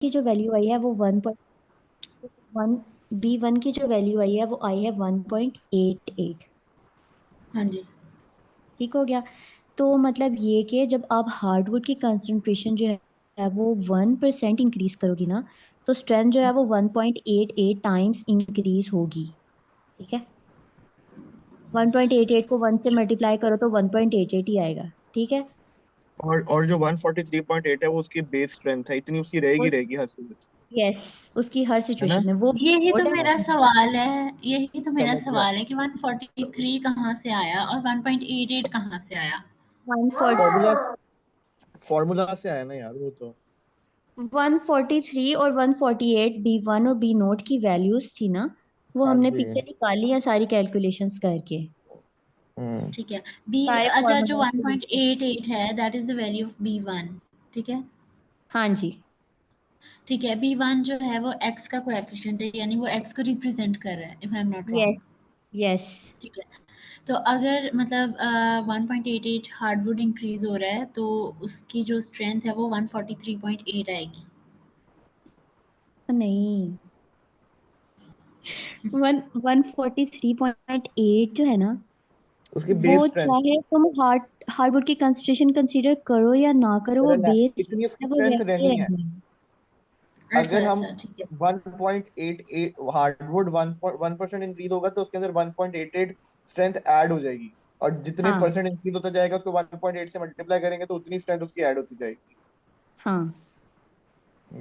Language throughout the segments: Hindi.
की जो वैल्यू आई है वो 1.1, B1 की जो वैल्यू आई है वो आई है 1.88। हाँ जी। ठीक हो गया। तो मतलब ये कि जब आप हार्डवुड की कंसंट्रेशन जो है वो 1% इंक्रीज करोगी ना, तो स्ट्रेंथ जो है वो 1.88 टाइम्स इंक्रीज होगी। ठीक है, 1.88 को 1 से मल्टीप्लाई करो तो 1.88 ही आएगा। ठीक है। और जो 143.8 है वो उसकी बेस स्ट्रेंथ है, इतनी उसकी रहेगी वो रहेगी हर सूरत। यस, उसकी हर है ना? सिचुएशन में वो यही तो ओल्ड मेरा है। सवाल है। यही तो मेरा समझ गया। सवाल है कि 143 कहाँ से आया और 1.88 कहाँ से आया? फॉर्मूला 140, फॉर्मूला से आया ना यार वो तो। 143 और 148 B1 और बी नोट की वैल्यूज थी ना, वो हाँ हमने जी। पीछे निकाली है सारी कैलकुलेशंस करके। हम्म। ठीक है। बी सारे अच्छा, जो फॉर्मूला। 1.88 है that is the value of B1। ठीक है। हाँ जी। ठीक है, B1 जो है वो x का कोएफिशिएंट है, यानी वो x को रिप्रेजेंट कर रहा है, if I am not wrong. Yes. Yes. ठीक है। तो अगर मतलब 1.88 हार्डवुड इंक्रीज हो रहा है तो उसकी जो स्ट्रेंथ है वो 143.8 आएगी। नहीं, 143.8 जो है ना, उसकी वो बेस स्ट्रेंथ। चाहे तुम हार्डवुड की कंसंट्रेशन कंसीडर करो या ना करो, वो बेस इतनी उसकी है, वो स्ट्रेंथ वैसे रहनी है। रहनी है। अगर अच्छा हम अच्छा, ठीक है। 1.88 हार्डवुड 1% इंक्रीज होगा तो उसके अंदर 1.88 स्ट्रेंथ ऐड हो जाएगी। और जितने हाँ। परसेंट इंक्रीज होता जाएगा उसको 1.8 से मल्टीप्लाई करेंगे तो उतनी स्ट्रेंथ उसकी ऐड होती जाएगी। हाँ।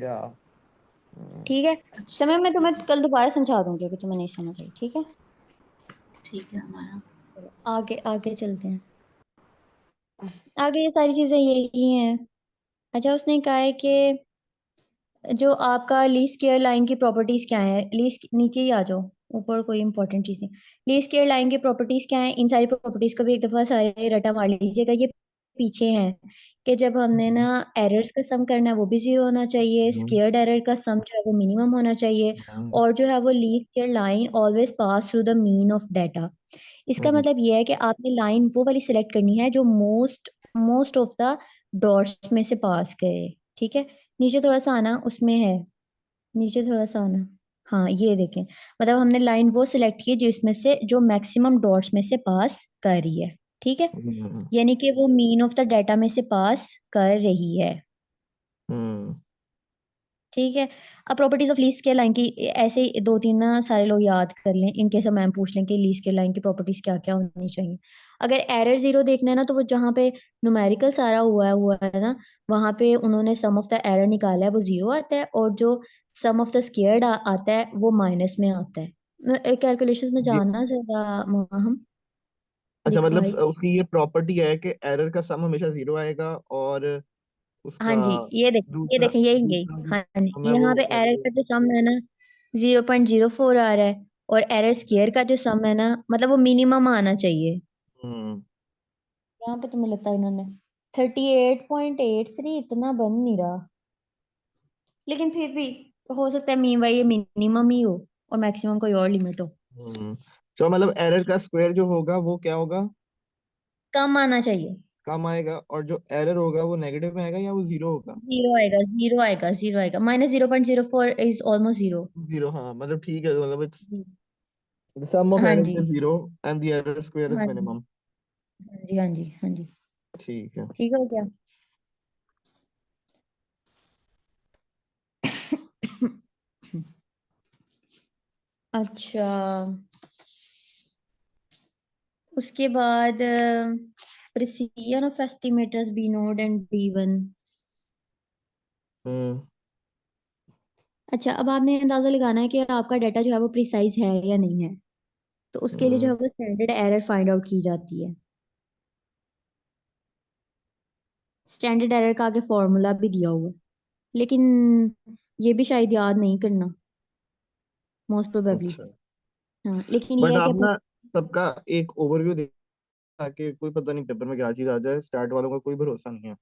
या ठीक है। अच्छा, समय मैं तुम्हें ठीक है। कल दोबारा समझा दूंगी अगर तुम्हें नहीं समझ आई। ठीक है। ठीक है हमारा। आगे आगे चलते हैं। आगे ये सारी चीजें यही हैं। अच्छा, उसने कहा है कि जो आपका लीस्ट स्क्वायर लाइन की प्रॉपर्टीज क्या है, लीस्ट नीचे ही आ जाओ, ऊपर कोई इंपॉर्टेंट चीज नहीं। लीस्ट स्क्वायर लाइन की प्रॉपर्टीज क्या है, इन सारी प्रॉपर्टीज को भी एक दफा सारे रटा मार लीजिएगा। ये पीछे हैं कि जब हमने ना एरर्स का सम करना है वो भी जीरो होना चाहिए, स्क्वायर्ड एरर का सम जो है वो मिनिमम होना चाहिए, और जो है वो least square line always pass through the mean of data. इसका मतलब ये है कि आपने लाइन वो वाली सिलेक्ट करनी है जो most most of the dots में से पास करे। ठीक है। नीचे थोड़ा सा आना, उसमें है, नीचे थोड़ा सा आना। हाँ, ये देखें, मतलब हमने लाइन वो सिलेक्ट की जिसमें से जो मैक्सिमम डॉट्स में से पास कर रही है। ठीक है, हम्म। यानी कि वो मीन ऑफ द डाटा में से पास कर रही है। हम्म। ठीक है। अब properties of least square line की ऐसे ही दो तीन ना सारे लोग याद कर लें, इनके सब मैम पूछ लें कि लीस्ट स्क्वायर लाइन की प्रॉपर्टीज क्या क्या होनी चाहिए। अगर एरर जीरो देखना है ना, तो वो जहाँ पे न्यूमेरिकल सारा हुआ है ना, वहां पे उन्होंने सम ऑफ द एरर निकाला है, वो जीरो आता है, और जो सम ऑफ द स्क्वायर्ड आता है वो माइनस में आता है। कैलकुलेशन में ये जाना जरा हम अच्छा, मतलब दिखाई। उसकी ये प्रॉपर्टी है कि एरर का सम हमेशा जीरो आएगा और हाँ उसका जी, ये देखें, ये दूसरा देखें, यही दूसरा जो हाँ जी, सम है वो यहाँ पे एरर का जो सम है ना 0.04 आ रहा है, और एरर स्क्वायर का जो सम है ना, मतलब वो मिनिमम आना चाहिए। हम्म। यहाँ पे तुम्हें लगता है इन्होंने 38.83 इतना बन नहीं रहा, लेकिन फिर भी हो सकता है मीन ये मिनिमम ही हो और मैक्सिमम कोई और लिमिट हो। तो मतलब एरर का स्क्वायर जो होगा वो क्या होगा? कम आना चाहिए। कम आएगा, और जो एरर होगा वो नेगेटिव में आएगा या वो जीरो होगा? जीरो आएगा, जीरो आएगा, जीरो आएगा। -0.04 इज ऑलमोस्ट जीरो। जीरो, हाँ मतलब ठीक है, मतलब इट्स द सम ऑफ हाँ एरर्स जी, is zero and the error square is हाँ जी, मिनिमम। हाँ जी, हाँ जी, हाँ जी। ठीक है। ठीक हो गया। अच्छा, उसके बाद precision of estimators B naught and B1। Hmm. अच्छा, अब आपने अंदाजा लगाना है कि आपका डाटा जो है वो प्रिसाइज है या नहीं है। तो उसके लिए जो है हम्म। वो स्टैंडर्ड एरर फाइंड आउट की जाती है। स्टैंडर्ड एरर का आगे फॉर्मूला भी दिया हुआ है, लेकिन ये भी शायद याद नहीं करना, मोस्ट प्रोबेबली। अच्छा, हाँ, लेकिन ये बट है कि आप अपन, ना सबका एक ओवरव्यू दे, ताकि कोई पता नहीं पेपर में क्या चीज आ जाए, स्टार्ट वालों का कोई भरोसा नहीं है।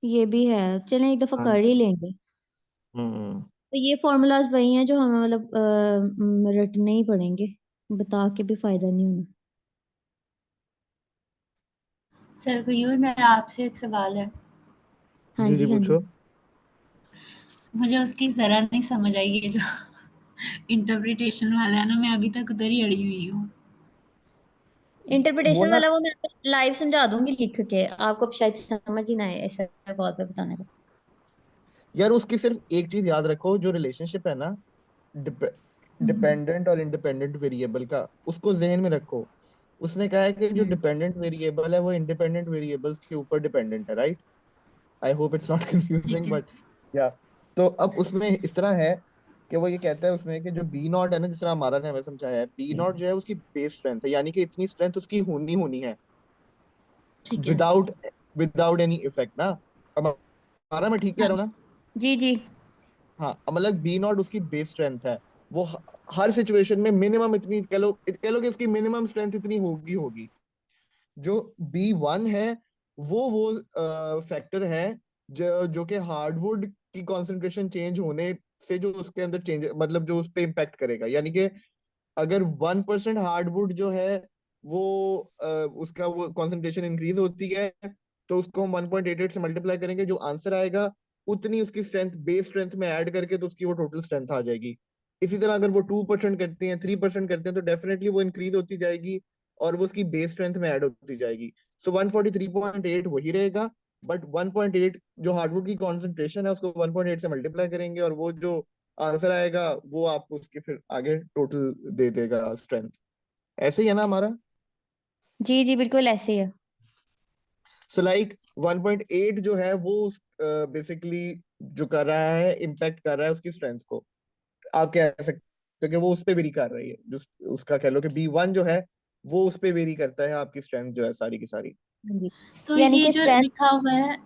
ये भी है, चलें एक दफा हाँ कर ही जी। लेंगे। हम्म। तो ये फॉर्मूलाज वही हैं जो हमें मतलब रटने ही पड़ेंगे, बता के भी फायदा नहीं होना। सर, कोई और मेरा आपसे एक सवाल है। हाँ जी जी जी, हाँ जी। पूछो। मुझे उसकी जरा नहीं समझ आई, ये जो इंटरप्रिटेशन वाला है ना, मैं अभी तक उधर ही अड़ी हुई हूँ। वो इंटरप्रिटेशन ना वाला वो मैं लाइव समझा दूंगी लिख के, आपको अब शायद समझ ही ना आए ऐसा कॉल पे बताने का। यार, उसकी सिर्फ एक चीज याद रखो, जो रिलेशनशिप है ना हम्म। डिपेंडेंट और इंडिपेंडेंट वेरिएबल का, उसको जहन में रखो। उसने कहा है कि जो हम्म। डिपेंडेंट वेरिएबल है वो इंडिपेंडेंट वेरिएबल्स के ऊपर डिपेंडेंट है, right? I hope it's not ठीक कंफ्यूजिंग, है। बट या। तो अब उसमें इस तरह है कि वो ये कहता है उसमें कि जो बी नॉट है ना, जिस तरह हमारा ने हमें समझाया है, बी नॉट जो है उसकी बेस स्ट्रेंथ है, यानी कि इतनी स्ट्रेंथ उसकी होनी होनी है, ठीक है। विदाउट विदाउट एनी इफेक्ट ना। अब हमारा मैं ठीक कह हाँ रहा हूँ जी। ना? जी जी। हाँ, अब मतलब बी नॉट उसकी बेस स्ट्रेंथ है। वो हर सिचुएशन में मिनिमम इतनी कह लो कि उसकी मिनिमम स्ट्रेंथ इतनी होगी होगी। जो बी वन है, वो फैक्टर है जो कि हार्डवुड की कंसंट्रेशन चेंज होने से जो उसके अंदर चेंज, मतलब जो उस पे इम्पैक्ट करेगा, यानी कि अगर 1% हार्डवुड जो है वो उसका वो कंसंट्रेशन इंक्रीज होती है, तो उसको हम 1.88 से मल्टीप्लाई करेंगे, जो आंसर आएगा उतनी उसकी स्ट्रेंथ बेस स्ट्रेंथ में ऐड करके तो उसकी वो टोटल स्ट्रेंथ आ जाएगी। इसी तरह अगर वो 2% करते हैं, 3% करते हैं, तो डेफिनेटली वो इंक्रीज होती जाएगी और वो उसकी बेस स्ट्रेंथ में ऐड होती जाएगी। सो 143.8 वही रहेगा, बट 1.8 जो हार्डवुड की कॉन्सेंट्रेशन है उसको 1.8 से मल्टीप्लाई करेंगे, और वो जो आंसर आएगा वो आपको उसके फिर आगे टोटल दे देगा स्ट्रेंथ। ऐसे ही है ना हमारा? जी जी बिल्कुल ऐसे ही है। सो लाइक 1.8 जो है वो बेसिकली जो कर रहा है, इम्पैक्ट कर रहा है उसकी स्ट्रेंथ को। आप कह सकते हो कि वो उस पे वेरी कर रही है, जो उसका कह लो कि बी वन जो है वो उस पे वेरी करता है आपकी स्ट्रेंथ जो है सारी की सारी। हाँ जी। तो यानी ये कि जो स्ट्रेंथ। लिखा हुआ है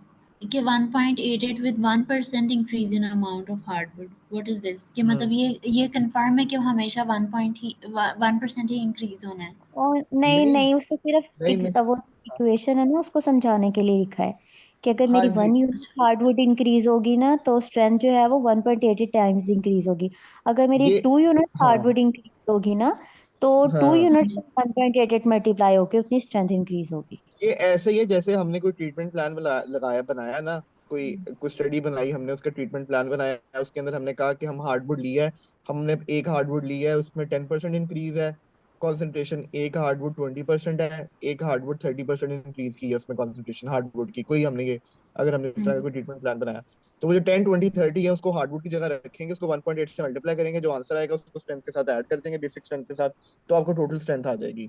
कि 1.88 with 1% increase in amount of hardwood, what is this? कि मतलब हम्म। ये कंफर्म है कि हमेशा 1% ही इंक्रीज होना है? और नहीं नहीं नहीं, उसको सिर्फ नहीं नहीं। वो इक्वेशन है ना, उसको समझाने के लिए लिखा है कि अगर हाँ मेरी जी। 1 यूनिट अच्छा। हार्डवुड इंक्रीज होगी ना तो स्ट्रेंथ जो है वो 1.88 टाइम्स इंक्रीज होगी। अगर मेरी ये 2 यूनिट हाँ हार्डवुड इंक्रीज होगी ना तो टू हाँ, हाँ यूनिट जी। 1.88 मल्टीप्लाई होके उतनी स्ट्रेंथ इंक्रीज होगी। ये ऐसे ही है जैसे हमने कोई ट्रीटमेंट प्लान लगाया बनाया ना, कोई कोई स्टडी बनाई हमने, उसका ट्रीटमेंट प्लान बनाया, उसके अंदर हमने कहा कि हम हार्डवुड लिया है, हमने एक हार्डवुड लिया है, उसमें 10% इंक्रीज है कॉन्सेंट्रेशन, एक हार्डवुड 20% है, एक हार्डवुड 30% इंक्रीज की है उसमें कॉन्सेंट्रेशन हार्डवुड की, कोई हमने ये अगर हमने इस तरह का हम्म। कोई ट्रीटमेंट प्लान बनाया, तो वो जो 10 20 30 है उसको हार्डवुड की जगह रखेंगे, उसको 1.8 से मल्टीप्लाई करेंगे, जो आंसर आएगा उसको स्ट्रेंथ के साथ ऐड कर देंगे, बेसिक स्ट्रेंथ के साथ, तो आपको टोटल स्ट्रेंथ आ जाएगी।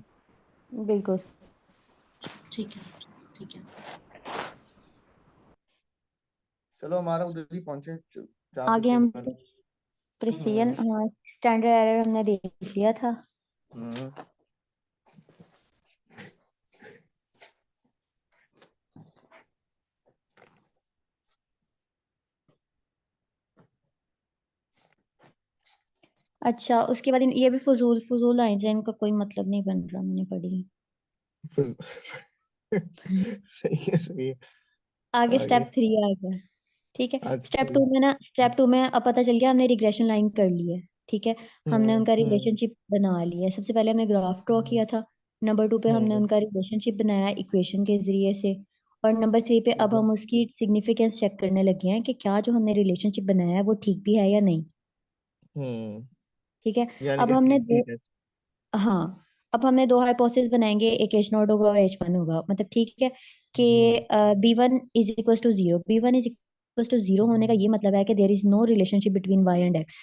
बिल्कुल। ठीक है। ठीक है। चलो हमारा उधर ही पहुंचे जहाँ से आगे हम केवल। प्रिसिजन, हम्म। हाँ स्टैंडर्ड एरर हमने देख लिया था। हम्म। अच्छा उसके बाद ये भी फजूल फजूल लाइन है, इनका कोई मतलब नहीं बन रहा, मैंने पढ़ी। सही है सही है। आगे आगे। स्टेप 3 आ गया। ठीक है। अच्छा स्टेप जी। टू में ना, स्टेप 2 में अब पता चल गया हमने रिग्रेशन लाइन कर ली है। ठीक है। हमने उनका हम्म। रिलेशनशिप बना लिया है। सबसे पहले हमने ग्राफ ड्रॉ हम्म। किया था। नंबर 2 पे हमने हम्म। उनका रिलेशनशिप बनाया इक्वेशन के जरिए से। और नंबर 3 पे ठीक अब है। हम उसकी सिग्निफिकेंस चेक करने लगे हैं कि क्या जो हमने रिलेशनशिप बनाया है वो ठीक भी है या नहीं। हम्म। ठीक है। यानी अब कि हमने टी दो, टेस्ट। हाँ अब हमने दो हाइपोथेसिस बनाएंगे, एक H0 होगा और H1 होगा, मतलब ठीक है कि हम्म। B1 = 0। B1 = 0 होने का ये मतलब है कि there is no relationship between Y and X।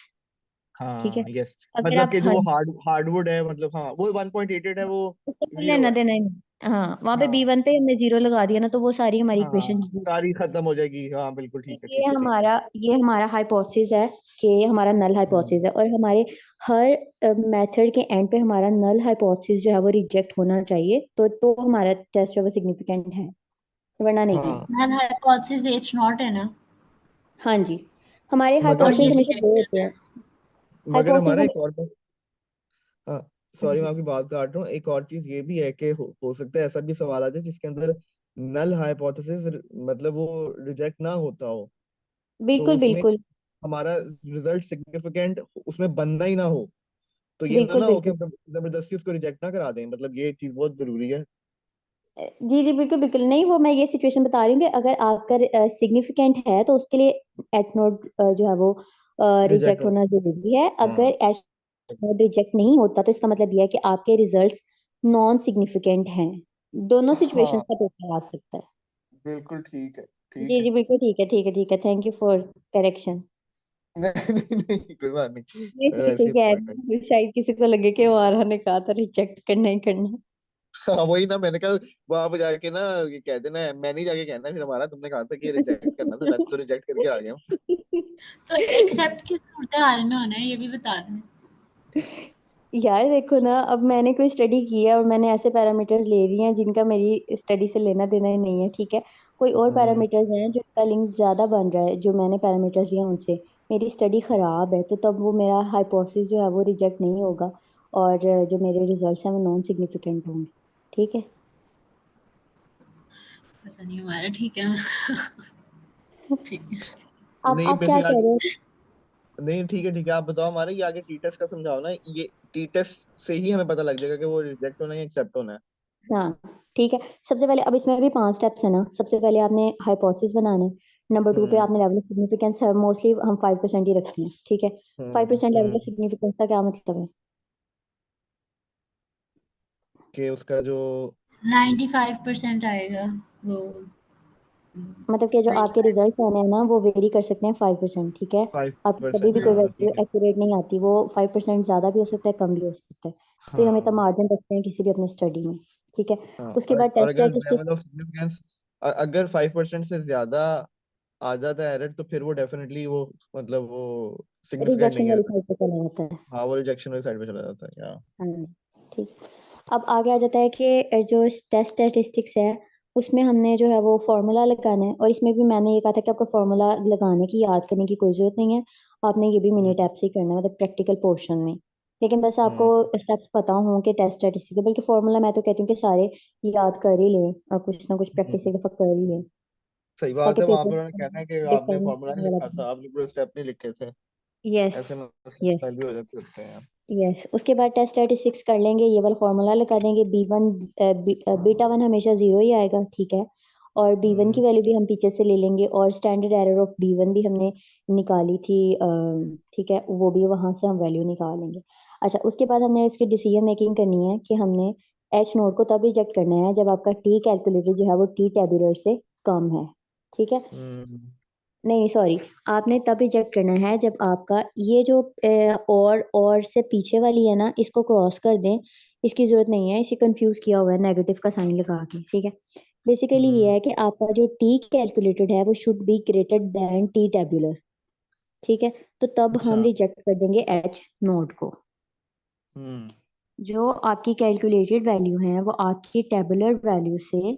ठीक है। हाँ यस, अगर मतलब आप कि जो हर, वो हार्डवुड है, मतलब हाँ वो 1.88 है, वो उसको कोई जीरो लेना है। देना ही नहीं। हाँ वहां पे हाँ B1 पे हमने 0 लगा दिया ना तो वो सारी हमारी इक्वेशन। हाँ, सारी खत्म हो जाएगी, हाँ बिल्कुल ठीक है ये ठीक है ठीक है। हमारा ये हमारा हाइपोथेसिस है कि ये हमारा नल हम्म। हाइपोथेसिस है, और हमारे हर मेथड के एंड पे हमारा नल हाइपोथेसिस जो है वो रिजेक्ट होना चाहिए, तो हमारा टेस्ट जो है वो सिग्निफिकेंट है, वरना नहीं। हाँ, नल हाइपोथेसिस एच नॉट है ना? हाँ जी। हमारे मगर और ये हाइपोथेसिस हमेशा दो रिजेक्ट होते है? हैं। मगर हाइपोथेसिस हमारा हम, एक और हाँ, हाँ सॉरी मैं जी आपकी बात काट रहा हूँ, एक और चीज ये भी है कि हो सकता है ऐसा भी सवाल आ जाए जिसके अंदर नल हाइपोथेसिस मतलब वो रिजेक्ट ना होता हो, तो बिल्कुल उसमें बिल्कुल हमारा रिजल्ट सिग्निफिकेंट उसमें बनना ही ना हो, तो ये बिल्कुल ना हो कि बिल्कुल। हम जबरदस्ती उसको रिजेक्ट ना करा दें, मतलब ये चीज बहुत जरूरी है। जी जी बिल्कुल बिल्कुल नहीं, वो मैं ये सिचुएशन बता रही हूँ कि अगर आपका सिग्निफिकेंट है तो उसके लिए एच नोट जो है वो रिजेक्ट रिजेक्ट हो। होना जरूरी है। हाँ अगर एच नोट रिजेक्ट नहीं होता तो इसका मतलब ये है कि आपके रिजल्ट्स नॉन सिग्निफिकेंट हैं। दोनों सिचुएशंस हाँ का पेपर आ सकता है। बिल्कुल ठीक है, ठीक जी है। जी बिल्कुल ठीक है ठीक है ठीक है, थैंक यू फॉर करेक्शन। नहीं नहीं नहीं, कोई बात नहीं। नहीं ठीक है ऐसे ही क्या है, पता कर। शायद किसी को लगे कि हमारा ने कहा था रिजेक्ट करना ही करना। हाँ वही ना, मैंने कहा वहां पे जाके ना ये कह देना है, मैं नहीं जाके कहना फिर हमारा, तुमने कहा था कि रिजेक्ट करना था, मैं तो रिजेक्ट करके आ गया हूँ। तो एक्सेप्ट किस सूरत हाल में होना है ये भी बता दें। यार देखो ना, अब मैंने कोई स्टडी की है और मैंने ऐसे पैरामीटर्स ले रही हैं जिनका मेरी स्टडी से लेना देना ही नहीं है, ठीक है। कोई और हम्म, पैरामीटर्स हैं जिनका लिंक ज्यादा बन रहा है, जो मैंने पैरामीटर्स लिए उनसे मेरी स्टडी खराब है, तो तब वो मेरा हाइपोथेसिस जो है वो रिजेक्ट नहीं होगा और जो मेरे रिजल्ट्स हैं वो नॉन सिग्निफिकेंट होंगे, ठीक है। पता नहीं हमारा ठीक है। ठीक है। नहीं आप क्या बेसिक कह आगे, रहे हो? नहीं ठीक है ठीक है, आप बताओ हमारे, ये आगे टी टेस्ट का समझाओ ना, ये टी टेस्ट से ही हमें पता लग जाएगा कि वो रिजेक्ट होना है या एक्सेप्ट होना है। हाँ ठीक है। सबसे पहले अब इसमें भी 5 स्टेप्स है ना। सबसे पहले आपने हाइपोथेसिस बनाना है। नंबर 2 पे हम्म आपने लेवल ऑफ सिग्निफिकेंस, मोस्टली हम 5% ही रखते हैं, ठीक है। 5% लेवल ऑफ हम्म, सिग्निफिकेंस का क्या मतलब है? कि उसका जो 95% आएगा वो। मतलब कि जो आपके रिजल्ट 95%। आने हैं ना वो वेरी कर सकते हैं 5%, ठीक है। फाइव आपकी कभी परसेंट भी कोई हाँ वैल्यू ठीक है। एक्यूरेट नहीं आती, वो 5% ज्यादा भी हो सकता है, कम भी हो सकता है। तो ये हम इतना हाँ मार्जिन रखते हैं किसी भी अपने स्टडी में, ठीक है। हाँ, उसके बाद और टेस्ट अगर स्टैटिस्टिक्स। लेवल ऑफ सिग्निफिकेंस अगर 5% से ज्यादा आ जाता है एरर, तो फिर वो डेफिनेटली वो मतलब वो सिग्निफिकेंट रिजेक्शन नहीं है। वाली साइड पे चला जाता है। हाँ वो रिजेक्शन वाली साइड पे चला जाता है या। हाँ ठीक है। अब आगे आ जाता है कि जो टेस्ट स्टैटिस्टिक्स है उसमें हमने जो है वो फॉर्मूला लगाना है, और इसमें भी मैंने ये कहा था कि आपको फॉर्मूला लगाने की, याद करने की कोई जरूरत नहीं है। आपने ये भी मिनी हम्म टैप से ही करना है, मतलब प्रैक्टिकल पोर्शन में। लेकिन बस आपको हम्म, स्टेप्स पता हो कि टेस्ट स्टैटिस्टिक्स है, बल्कि फॉर्मूला मैं तो कहती हूँ कि सारे याद कर ही लें और कुछ ना कुछ प्रैक्टिस एक हम्म। दफा कर ही लें, सही बात ताकि है, वहां पेपर पर उन्होंने कहना है कि आपने डिफाइन फॉर्मूला नहीं वाला लिखा था, आपने पूरे स्टेप नहीं लिखे थे। यस ऐसे मसले यस भी हो जाते होते हैं। यस। उसके बाद टेस्ट 36 कर लेंगे, ये वाला फॉर्मूला लगा देंगे। B1 बीटा वन हमेशा जीरो ही आएगा, ठीक है। और B1 की हम्म वैल्यू भी हम पीछे से ले लेंगे, और स्टैंडर्ड एरर ऑफ B1 भी हमने निकाली थी, ठीक है, वो भी वहां से हम वैल्यू निकाल लेंगे। अच्छा, उसके बाद हमने इसकी डिसीजन मेकिंग करनी है कि हमने एच नोट को तब रिजेक्ट करना है जब आपका टी कैलकुलेटेड जो है वो टी टेबुलर से कम है, ठीक है। हम्म नहीं सॉरी, आपने तब रिजेक्ट करना है जब आपका ये जो और से पीछे वाली है ना, इसको क्रॉस कर दें। इसकी जरूरत नहीं है, इसे कंफ्यूज किया हुआ है नेगेटिव का साइन लगा के, ठीक है। बेसिकली ये हम्म है कि आपका जो टी कैलकुलेटेड है वो should be greater than T tabular, ठीक है। तो तब हम अच्छा रिजेक्ट कर देंगे एच नोट को। हम्म जो आपकी कैलकुलेटेड वैल्यू है वो आपकी टेबुलर वैल्यू से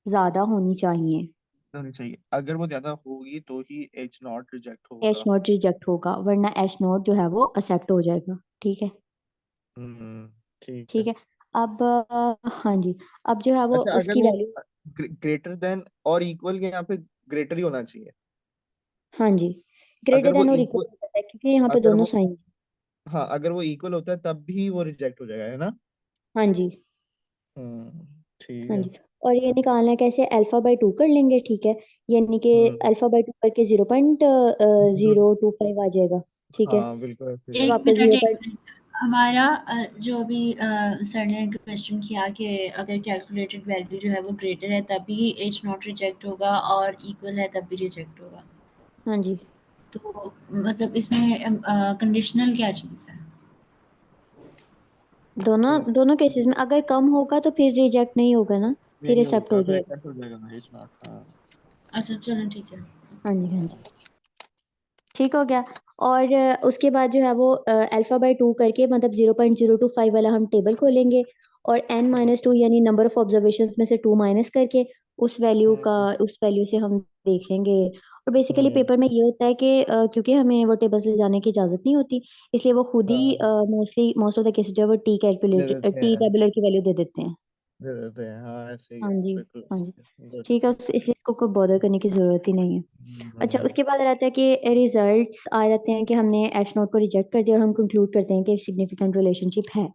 ज्यादा होनी चाहिए। होनी चाहिए, अगर वो ज्यादा होगी तो ही एच नॉट रिजेक्ट एच होगा। नोट रिजेक्ट होगा, वरना एच नोट जो है वो एक्सेप्ट हो जाएगा, ठीक है। ठीक है। ठीक है। अब हाँ जी, अब जो है वो अच्छा अगर उसकी वो वैल्यू। ग्रेटर देन और इक्वल के यहाँ पे ग्रेटर ही होना चाहिए। हाँ जी, ग्रेटर अगर वो देन और इक्वल इक्वल, होता है क्योंकि यहाँ पे अगर दोनों वो, साइन। हाँ अगर वो इक्वल होता है तब भी वो रिजेक्ट हो जाएगा, है ना। हाँ जी ठीक हाँ है। जी। और ये निकालना है कैसे, अल्फा बाय 2 कर लेंगे, ठीक है। यानी कि हम्म अल्फा बाय 2 करके 0.025 आ जाएगा, ठीक है। हाँ बिल्कुल ऐसे ही जब एक आएगा। आपका मिनट जीरो एक पॉइंट मिनट। हमारा जो अभी सर ने क्वेश्चन किया कि अगर कैलकुलेटेड वैल्यू जो है वो ग्रेटर है तभी एच नॉट रिजेक्ट होगा और इक्वल है तब भी रिजेक्ट होगा। हाँ जी, तो मतलब इसमें कंडीशनल क्या चीज़ है? दोनों फिर दोनों केसेस में अगर कम होगा तो फिर रिजेक्ट नहीं होगा ना, फिर नहीं एक्सेप्ट होगा, हो फिर जाएगा। एक्सेप्ट हो जाएगा एच नॉट, हाँ। अच्छा चलो ठीक है। हाँ जी हाँ जी, ठीक हो गया। और उसके बाद जो है वो अल्फा बाय 2 करके, मतलब 0.025 वाला हम टेबल खोलेंगे, और n-2 यानी नंबर ऑफ ऑब्जर्वेशंस में से 2 माइनस करके हम्म उस वैल्यू से हम देख लेंगे। और बेसिकली हम्म, पेपर में ये होता है कि क्योंकि हमें वो टेबल्स ले जाने की इजाजत नहीं होती, इसलिए वो खुद ही हाँ मोस्ट ऑफ द केसेस जो है वो टी दे कैलकुलेटर देते टी हैं, टेबुलर की वैल्यू दे देते हैं। दे देते हैं, हाँ ऐसे ही हाँ है जी बिल्कुल। हाँ जी, गुड। ठीक है, इसलिए इसको कोई बॉदर करने की जरूरत ही नहीं है। अच्छा, हम्म, उसके बाद रहता है कि रिजल्ट्स आ जाते हैं कि हमने एच नोट को रिजेक्ट कर दिया और हम कंक्लूड करते हैं कि सिग्निफिकेंट रिलेशनशिप है,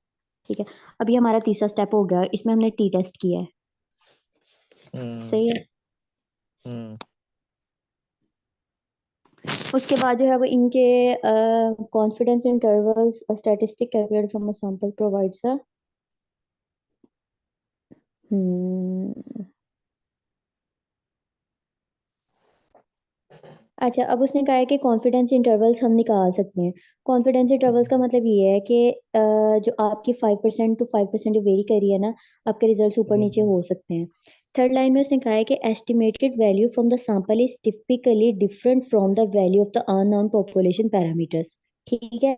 ठीक है। अभी हमारा तीसरा स्टेप हो गया, इसमें हमने टी टेस्ट किया है। सही है। उसके बाद जो है वो इनके confidence intervals statistic calculated from a sample provides a अच्छा, अब उसने कहा है कि कॉन्फिडेंस इंटरवल्स हम निकाल सकते हैं। कॉन्फिडेंस इंटरवल्स का मतलब ये है कि जो आपकी 5% टू 5% जो वेरी कर रही है ना, आपके रिजल्ट्स ऊपर नीचे हो सकते हैं। थर्ड लाइन में उसने कहा है कि estimated value from the sample is typically different from the value of the unknown population parameters. ठीक है,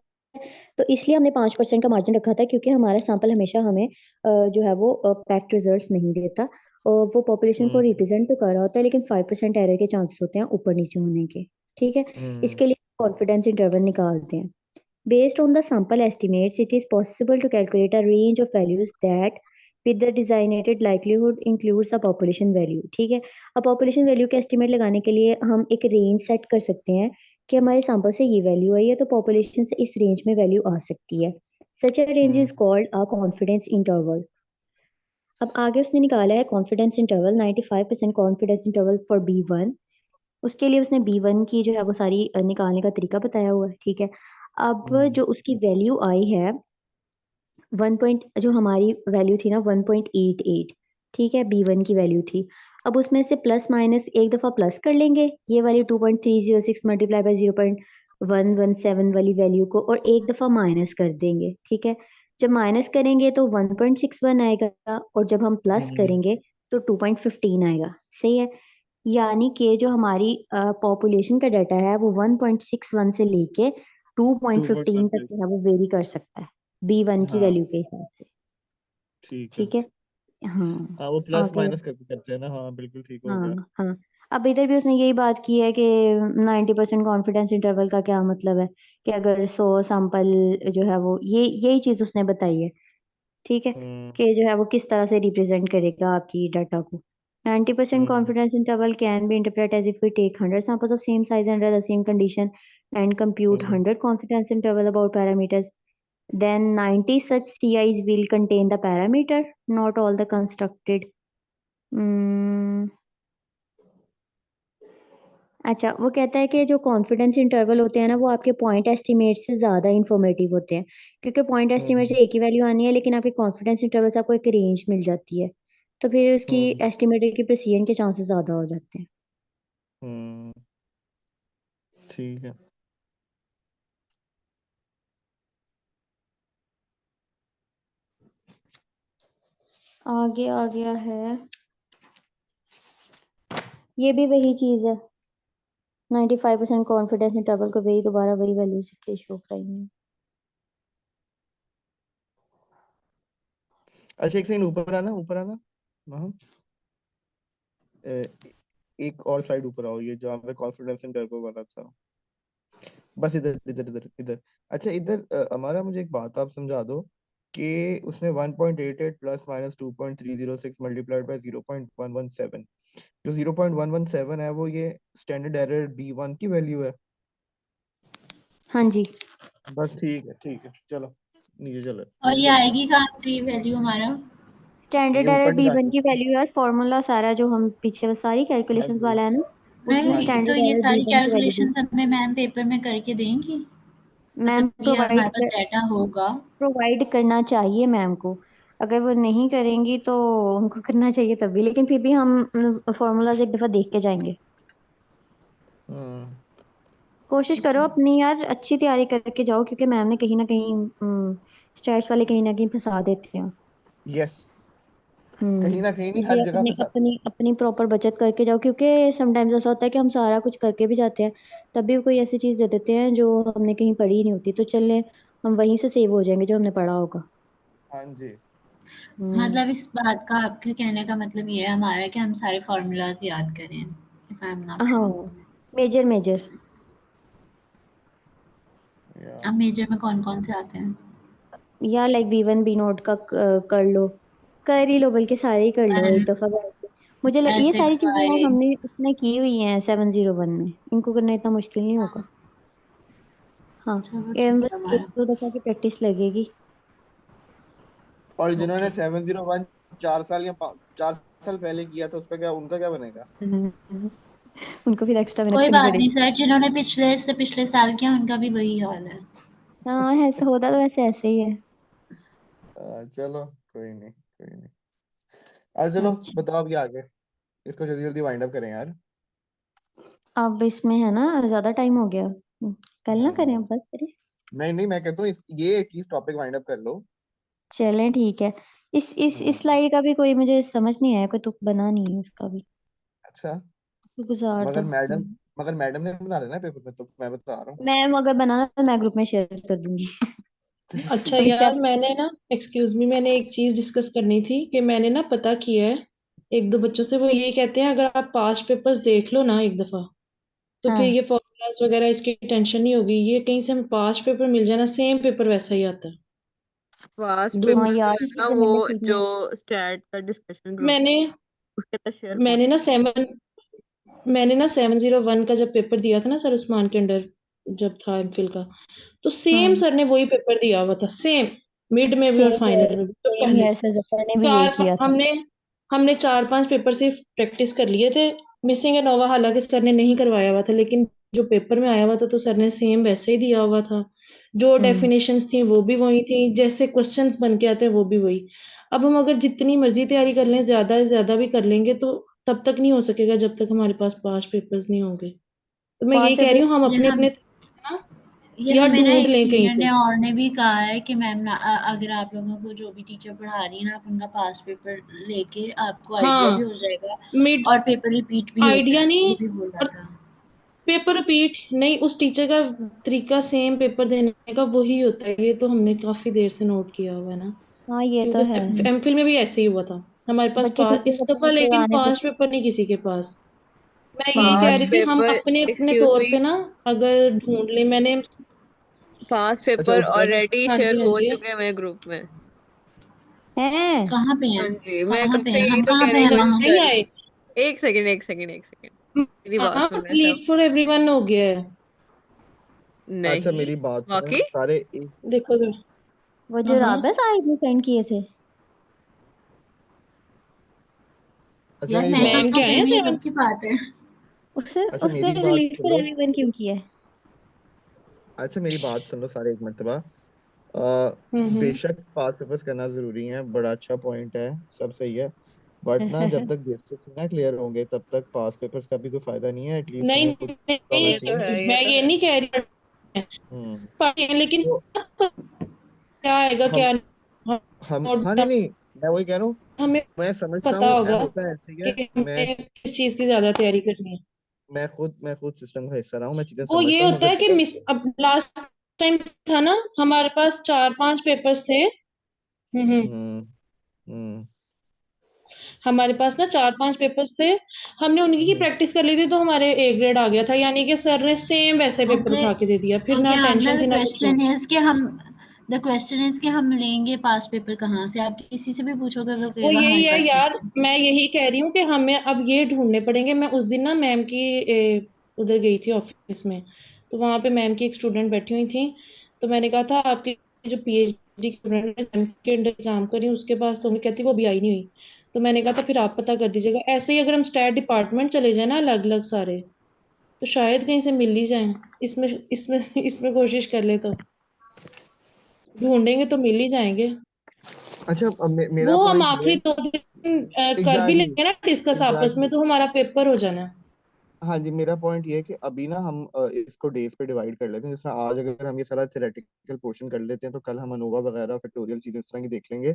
तो इसलिए हमने 5% का मार्जिन रखा था, क्योंकि हमारा सैंपल हमेशा हमें जो है वो पैक्ड रिजल्ट्स नहीं देता, और वो पॉपुलेशन को रिप्रेजेंट तो कर रहा होता है, लेकिन 5% एरर के चांसेस होते हैं ऊपर नीचे होने के। ठीक है, इसके लिए कॉन्फिडेंस इंटरवल निकालते हैं। Based on the sample estimates, it is possible to calculate a range of values that with the designated likelihood includes the population value। ठीक है, अब population value के estimate लगाने के लिए हम एक range set कर सकते हैं कि हमारे sample से ये value आई है, तो population से इस range में value आ सकती है। Such a range is called a confidence interval। अब आगे उसने निकाला है confidence interval 95% confidence interval for B1। उसके लिए उसने B1 की जो है वो सारी निकालने का तरीका बताया हुआ है। ठीक है, अब जो उसकी वैल्यू आई है 1 जो हमारी वैल्यू थी ना 1.88, ठीक है, B1 की वैल्यू थी। अब उसमें से प्लस माइनस एक दफ़ा प्लस कर लेंगे ये वाली 2.306 मल्टीप्लाई बाय 0.117 वाली वैल्यू को, और एक दफ़ा माइनस कर देंगे। ठीक है, जब माइनस करेंगे तो 1.61 आएगा, और जब हम प्लस करेंगे तो 2.15 आएगा। सही है, यानी कि जो हमारी पॉपुलेशन का डाटा है वो 1.61 से लेके 2.15 तक जो है वो वेरी कर सकता है B1 की वैल्यू के हिसाब से। ठीक है, हाँ हाँ, वो प्लस आगे। माइनस करके करते हैं ना। हाँ, बिल्कुल ठीक हो गया। हाँ हाँ, अब इधर भी उसने यही बात की है कि 90% कॉन्फिडेंस इंटरवल का क्या मतलब है, कि अगर 100 सैंपल जो है वो यही चीज उसने बताई है। ठीक है, कि जो है वो किस तरह से रिप्रेजेंट करेगा आपकी डाटा को। 90% confidence interval can be interpreted as if we take 100 samples of same size under the same condition and compute 100 confidence interval about parameters. Then 90 such CIs will contain the parameter, not all the constructed. अच्छा, वो कहता है कि जो कॉन्फिडेंस इंटरवल होते हैं ना, वो आपके पॉइंट एस्टिमेट से ज़्यादा इन्फॉर्मेटिव होते हैं, क्योंकि पॉइंट एस्टिमेट से एक ही वैल्यू आनी है, लेकिन आपके कॉन्फिडेंस इंटरवल से आपको एक रेंज मिल जाती है, तो फिर उसकी एस्टिमेटेड की प्रिसीजन के चांसेस ज़्यादा हो जाते हैं। ठीक है, आगे आ गया है, ये भी वही चीज़ है, 95% कॉन्फिडेंस इंटरवल को वही दोबारा वही वैल्यू से शो कराएंगे। अच्छा, एक सेकंड ऊपर आना, ऊपर आना। हाँ, एक और साइड ऊपर आओ, ये जहाँ पे कॉन्फिडेंस इंटरवल वाला था, बस इधर इधर इधर इधर। अच्छा, इधर हमारा मुझे एक बात आप समझा दो कि उसने 1.88 प्लस माइनस 2.306 मल्टीप्लाइड बाय 0.117, जो 0.117 है वो ये स्टैंडर्ड एरर B1 की वैल्यू है। हाँ जी, बस ठीक है, चलो नीचे चलो, और नीचे ये चलते हैं। आएगी कहाँ से ये वैल्यू हमारा? स्टैंडर्ड ये एरर ऊपर B1 निकाल। की वैल्यू है, फॉर्मूला सारा जो हम पीछे वो सारी हाँ कैलकुलेशंस जी, वाला है ना, उसमें हाँ नहीं, जी। तो स्टैंडर्ड ये एरर सारी B1 की वैल्यू दी। कैलकुलेशंस हमें मैम पेपर में करके देंगी? मैम मतलब ये हमारे पास डाटा होगा? प्रोवाइड करना चाहिए मैम को, अगर वो नहीं करेंगी तो उनको करना चाहिए तभी, लेकिन फिर भी हम फॉर्मूलाज एक दफा देख के जाएंगे। कोशिश ठीक करो है। अपनी यार अच्छी तैयारी करके जाओ, क्योंकि मैम ने कहीं ना कहीं स्टैट्स वाले कहीं ना कहीं फंसा देते हैं। यस, कहीं ना कहीं नहीं, हर इसलिए जगह अपनी फंसाते अपनी अपनी प्रॉपर बचत करके जाओ, क्योंकि समटाइम्स ऐसा होता है कि हम सारा कुछ करके भी जाते हैं, तब भी कोई ऐसी चीज दे देते हैं जो हमने कहीं पढ़ी ही नहीं होती, तो चले हम वहीं से सेव हो जाएंगे जो हमने पढ़ा होगा। हैं। हाँ जी। मतलब इस बात का आपके कहने का मतलब ये है हमारा कि हम सारे फॉर्मूलाज याद करें, इफ आई एम नॉट हाँ, रॉन्ग। मेजर मेजर या अब मेजर में कौन-कौन से आते हैं? यार लाइक B1 B नोट का कर लो, कर ही लो, बल्कि सारे ही कर लो एक एंड दफा बैठ के। ये एस सारी एक्स चीजें यार वाई। हमने उसमें की हुई हैं 701 में, इनको करना इतना मुश्किल नहीं होगा। हाँ, चलो ये ठीक बस है एक हमारा। दो दफा की प्रैक्टिस लगेगी। और जिन्होंने ओके। 701 4 साल या 4 साल पहले किया था उसका क्या, उनका क्या बनेगा? उनको फिर एक्स्ट्रा मेहनत कोई करनी बात नहीं पड़ेगी। सर, जिन्होंने पिछले से पिछले साल किया उनका भी वही हाल है। हाँ ऐसा होता तो वैसे ऐसे ही है। चलो कोई नहीं, कोई नहीं। चलो अच्छा बताओ अभी आगे, इसको जल्दी जल्दी वाइंड अप करें यार। अब इसमें है ना ज्यादा टाइम हो गया, कल ना करें, हम्म, अब बस करें। नहीं नहीं, मैं कहता हूँ ये एटलीस्ट टॉपिक वाइंड अप कर लो। चलें ठीक है। इस हम्म, स्लाइड का भी कोई मुझे समझ नहीं आया, कोई तुक बना नहीं है उसका भी, अच्छा। तो गुजार दो। मगर मैडम मगर मैडम ने बना लेना पेपर में, तो मैं बता रहा हूँ। मैम अगर बनाना तो मैं ग्रुप में शेयर कर दूंगी। अच्छा ठीक है। यार, मैंने ना एक्सक्यूज मी, मैंने एक चीज डिस्कस करनी थी कि मैंने ना पता किया है एक दो बच्चों से। वो ये कहते हैं अगर आप पास्ट पेपर्स देख लो ना एक दफा, तो फिर हाँ ये फॉर्मूलाज वगैरह इसकी टेंशन नहीं होगी। ये कहीं से हमें पास्ट पेपर मिल जाना, सेम पेपर वैसा ही आता है। फास्ट दो हाँ पेपर जो यार है ये ना, चीजें वो मैंने सीखना जो है। स्टैट का डिस्कशन ग्रुप मैंने उसके साथ शेयर हो। मैंने ना 701 का जब पेपर दिया था ना सर उस्मान के अंडर, जब था एमफिल का, तो सेम हाँ सर ने वही पेपर दिया हुआ था, सेम, मिड में भी और फाइनल में भी। तो सेम पहले हेयर सर जफर ने भी यही चार किया था। हमने हमने 4-5 पेपर सिर्फ प्रैक्टिस कर लिए थे। मिसिंग एनोवा हालांकि सर ने नहीं करवाया हुआ था, लेकिन जो पेपर में आया हुआ था तो सर ने सेम वैसे ही दिया हुआ था। जो हम्म डेफिनेशंस थी वो भी वही थी, जैसे क्वेश्चंस बन के आते हैं वो भी वही। अब हम अगर जितनी मर्जी तैयारी कर लें, ज्यादा से ज्यादा भी कर लेंगे, तो तब तक नहीं हो सकेगा जब तक हमारे पास पास पेपर्स नहीं होंगे। तो मैं पास यही कह रही पेपर। हूँ हम ये अपने हम अपने ना, ये या हमें ना ढूंढ एक लें कहीं सीनियर से। ने और ने भी कहा है कि मैम ना अगर आप लोगों को जो भी टीचर पढ़ा रही है ना, आप उनका पास्ट पेपर लेके आपको आइडिया भी हाँ, हो जाएगा, मिड और पेपर रिपीट भी होता आइडिया है, नहीं, ये भी बोला और था। पेपर रिपीट नहीं, उस टीचर का तरीका सेम पेपर देने का वही होता है। ये तो हमने काफी देर से नोट किया हुआ है ना, हाँ ये तो है। क्योंकि एमफिल में भी ऐसे ही हुआ था हमारे पास बच्चे पीछे इस से दफा, अपने लेकिन पुराने पांच पेपर। पेपर नहीं किसी के पास। मैं यही कह फास्ट रही थी हम पेपर, अपने अपने एक्सक्यूज तौर मी, पे ना, अगर ढूंढ ले मैंने। फास्ट अच्छा पेपर उसका भी। ऑलरेडी हाँ शेयर जी हाँ हो जी। चुके हैं मेरे ग्रुप में। हैं कहाँ पे हाँ हैं? जी, मैं कहाँ कब पे से हैं यही हम, तो कहाँ कह पे रही हैं हूँ वहाँ? नहीं सर। आए। एक सेकंड, एक सेकंड, एक सेकंड, मेरी बात हाँ, सुन ले सब। लीड फॉर एवरीवन हो गया है। अच्छा नहीं, मेरी बात सुनो वाकई सारे देखो जरा। वो हाँ जो हाँ। राबा साहिब ने सेंड किए थे, अच्छा यार मेरी मैं बात मैम कहाँ क्या पे है हूँ, ये कब 7? की बात है? उससे अच्छा उससे मेरी बात डिलीट सुनो। कराने वन क्यों किया है? अच्छा मेरी बात सुनो सारे एक मर्तबा। हम्म। बेशक पास पेपर्स करना जरूरी है, बड़ा अच्छा पॉइंट है, सब सही है। बट ना जब तक बेसिक्स ना क्लियर होंगे तब तक पास पेपर्स का भी कोई फायदा नहीं है, एटलीस्ट नहीं तुम्हें खुद पता होना नहीं, ये तो चाहिए। है, ये मैं तो ये है। नहीं कह रही हम्म। लेकिन तो क्या आएगा हम क्या हम नोट हाँ नहीं नहीं, मैं वही कह रहा हूँ। हमें मैं समझता पता हूँ होगा होता ऐसे ही कि है। हमें किस चीज की ज्यादा तैयारी करनी है। मैं खुद सिस्टम का हिस्सा रहा हूँ, मैं चीजें वो ये समझता हूँ, होता मगर है कि पता मिस, अब लास्ट टाइम था ना हमारे पास 4-5 पेपर्स थे। हम्म। हम्म हम्म हमारे पास ना 4-5 पेपर्स थे, हमने उनकी की हम्म। प्रैक्टिस कर ली थी, तो हमारे ए ग्रेड आ गया था, यानी कि सर ने सेम वैसे पेपर ओके, उठा के दे दिया, फिर ना ओके। अब ना टेंशन थी ना कुछ नहीं। द क्वेश्चन इज कि हम लेंगे पास पेपर कहाँ से? आप किसी से भी पूछोगे वो वो कहेगा यही हमारे है पास यार, नहीं है। मैं यही कह रही हूँ कि हमें अब ये ढूंढने पड़ेंगे। मैं उस दिन ना मैम की उधर गई थी ऑफिस में, तो वहां पे मैम की एक स्टूडेंट बैठी हुई थी। तो मैंने कहा था आपकी जो पीएचडी स्टूडेंट है मैम के अंडर काम कर रही हूँ उसके पास, तो हमें कहती वो अभी आई नहीं हुई। तो मैंने कहा था फिर आप पता कर दीजिएगा। ऐसे ही अगर हम स्टैट डिपार्टमेंट चले जाए ना अलग अलग सारे, तो शायद कहीं से मिल ही जाए। इसमें इसमें इसमें कोशिश कर ले तो ढूंढेंगे तो मिल ही जाएंगे। अच्छा अब मेरा वो हम पॉइंट ये आखिरी है। 2 दिन कर भी एग्जैक्टली, लेंगे ना डिस्कस आपस में, एग्जैक्टली। तो हमारा पेपर हो जाना है। हाँ जी, मेरा पॉइंट ये है कि अभी ना हम इसको डेज पे डिवाइड कर लेते हैं। जैसे आज अगर हम ये सारा थ्योरेटिकल पोर्शन कर लेते हैं तो कल हम अनोवा वगैरह फैक्टोरियल चीजें इस तरह की देख लेंगे।